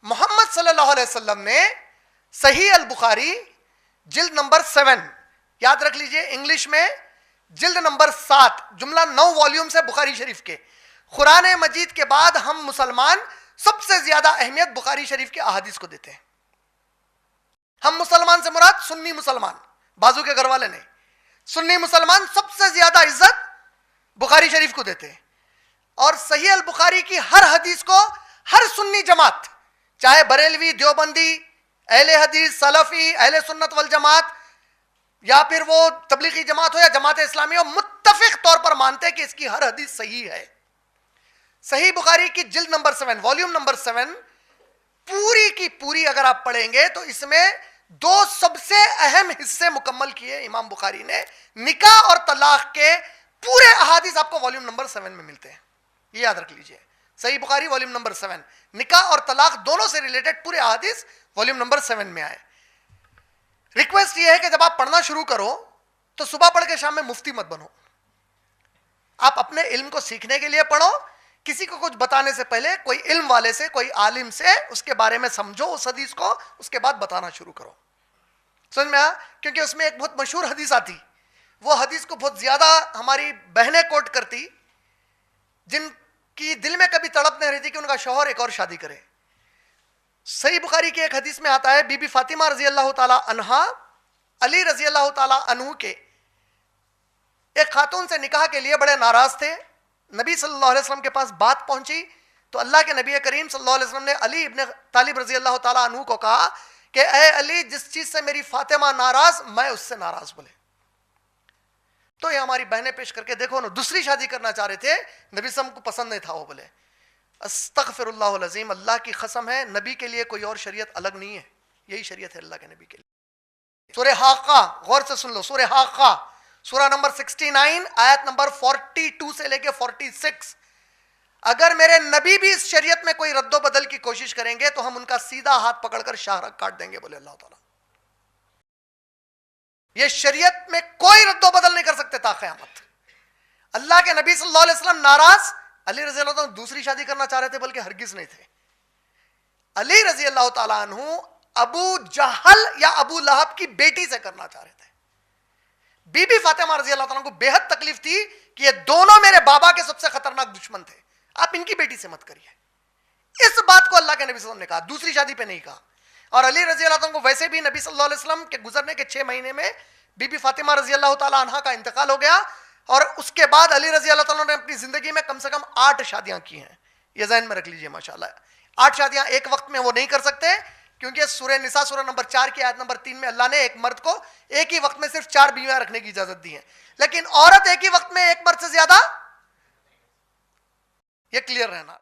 محمد صلی اللہ علیہ وسلم نے صحیح البخاری جلد نمبر 7 یاد رکھ لیجئے, انگلش میں جلد نمبر 7, جملہ 9 والیوم سے بخاری شریف کے. قرآن مجید کے بعد ہم مسلمان سب سے زیادہ اہمیت بخاری شریف کے احادیث کو دیتے ہیں. ہم مسلمان سے مراد سنی مسلمان, بازو کے گھر والے نہیں. سنی مسلمان سب سے زیادہ عزت بخاری شریف کو دیتے ہیں. اور صحیح البخاری کی ہر حدیث کو ہر سنی جماعت, چاہے بریلوی, دیوبندی, اہل حدیث, سلفی, اہل سنت والجماعت, یا پھر وہ تبلیغی جماعت ہو یا جماعت اسلامی ہو, متفق طور پر مانتے ہیں کہ اس کی ہر حدیث صحیح ہے. صحیح بخاری کی جلد نمبر 7 والیوم نمبر 7 پوری کی پوری اگر آپ پڑھیں گے تو اس میں 2 سب سے اہم حصے مکمل کیے امام بخاری نے. نکاح اور طلاق کے پورے احادیث آپ کو والیوم نمبر 7 میں ملتے ہیں, یہ یاد رکھ لیجئے. صحیح بخاری والیوم نمبر 7, نکاح اور طلاق دونوں سے ریلیٹڈ پورے احادیث والیوم نمبر 7 میں آئے. ریکویسٹ یہ ہے کہ جب آپ پڑھنا شروع کرو تو صبح پڑھ کے شام میں مفتی مت بنو. آپ اپنے علم کو سیکھنے کے لیے پڑھو, کسی کو کچھ بتانے سے پہلے کوئی علم والے سے, کوئی عالم سے اس کے بارے میں سمجھو اس حدیث کو, اس کے بعد بتانا شروع کرو. سمجھ میں آیا؟ کیونکہ اس میں ایک بہت مشہور حدیث آتی, وہ حدیث کو بہت زیادہ ہماری بہنیں کوٹ کرتی, جن کی دل میں کبھی تڑپ نہیں رہتی کہ ان کا شوہر ایک اور شادی کرے. صحیح بخاری کی ایک حدیث میں آتا ہے, بی بی فاطمہ رضی اللہ تعالی عنہا علی رضی اللہ تعالی عنہ کے ایک خاتون سے نکاح کے لیے بڑے ناراض تھے. نبی صلی اللہ علیہ وسلم کے پاس بات پہنچی تو اللہ کے نبی کریم صلی اللہ علیہ وسلم نے علی ابن طالب رضی اللہ تعالی عنہ کو کہا کہ اے علی, جس چیز سے میری فاطمہ ناراض, میں اس سے ناراض. بولے تو یہ ہماری بہنیں پیش کر کے دیکھو نا, دوسری شادی کرنا چاہ رہے تھے, نبی صلی اللہ علیہ وسلم کو پسند نہیں تھا. وہ بولے استغفر اللہ العظیم, اللہ کی قسم ہے نبی کے لیے کوئی اور شریعت الگ نہیں ہے, یہی شریعت ہے اللہ کے نبی کے لیے. سورہ حاقہ غور سے سن لو, سورہ حاقہ سورہ نمبر 69 آیت نمبر 42 سے لے کے 46. اگر میرے نبی بھی اس شریعت میں کوئی رد و بدل کی کوشش کریں گے تو ہم ان کا سیدھا ہاتھ پکڑ کر شاہراہ کاٹ دیں گے. بولے اللہ تعالیٰ, یہ شریعت میں کوئی رد و بدل نہیں کر سکتے تا قیامت. اللہ کے نبی صلی اللہ علیہ وسلم ناراض, علی رضی اللہ عنہ دوسری شادی کرنا چاہ رہے تھے, بلکہ ہرگز نہیں تھے. علی رضی اللہ تعالیٰ عنہ ابو جہل یا ابو لہب کی بیٹی سے کرنا چاہ رہے تھے. بی بی فاطمہ رضی اللہ تعالیٰ عنہ کو بے حد تکلیف تھی کہ یہ دونوں میرے بابا کے سب سے خطرناک دشمن تھے, آپ ان کی بیٹی سے مت کریے. اس بات کو اللہ کے نبی صلی اللہ علیہ وسلم نے کہا, دوسری شادی پہ نہیں کہا. اور علی رضی اللہ عنہ کو ویسے بھی نبی صلی اللہ علیہ وسلم کے گزرنے کے 6 مہینے میں بی بی فاطمہ رضی اللہ تعالیٰ عنہ کا انتقال ہو گیا, اور اس کے بعد علی رضی اللہ تعالیٰ نے اپنی زندگی میں کم سے کم 8 شادیاں کی ہیں. یہ ذہن میں رکھ لیجئے. ماشاءاللہ 8 شادیاں ایک وقت میں وہ نہیں کر سکتے, کیونکہ سورہ نساء سورہ نمبر 4 کی آیت نمبر 3 میں اللہ نے ایک مرد کو ایک ہی وقت میں صرف 4 بیویاں رکھنے کی اجازت دی ہے, لیکن عورت ایک ہی وقت میں ایک مرد سے زیادہ, یہ کلیئر رہنا.